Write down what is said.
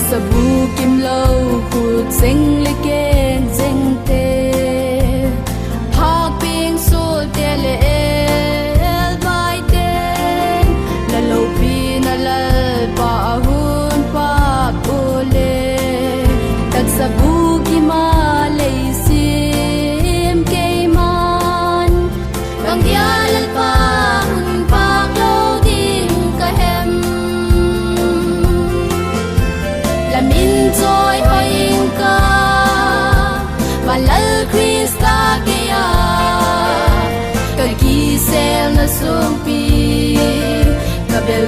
sa bukimlo khut sing le keng zeng te phak ping sul te le el bai te la lo pi na la pa hun pa ole tak sa bukima le sim ke man bang yal pa hun pa lo ding ka hem la min joy hoing ka malal krista ke ya ka ki sel na sum pi ka bel